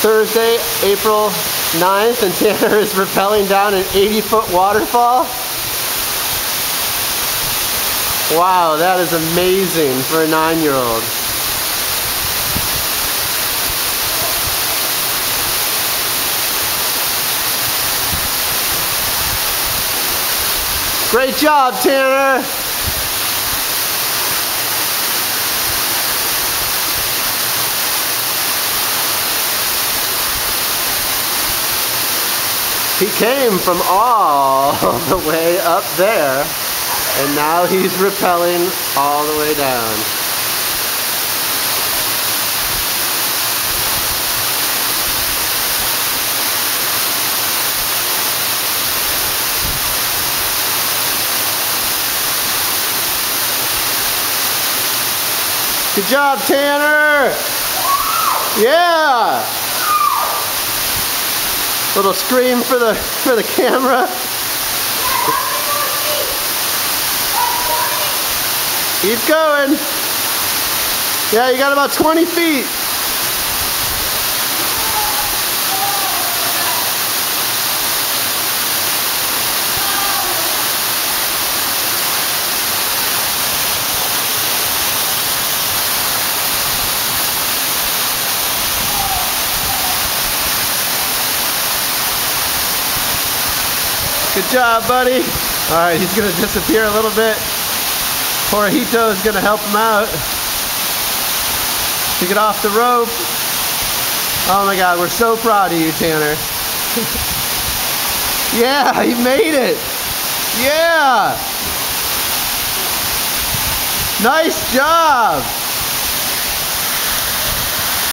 Thursday, April 9th, and Tanner is rappelling down an 80-foot waterfall. Wow, that is amazing for a 9-year-old. Great job, Tanner. He came from all the way up there, and now he's rappelling all the way down. Good job, Tanner! Yeah! Little scream for the camera. Keep going. Yeah, you got about 20 feet. Good job, buddy. All right, he's gonna disappear a little bit. Jorgito is gonna help him out to get off the rope. Oh my God, we're so proud of you, Tanner. Yeah, he made it. Yeah. Nice job.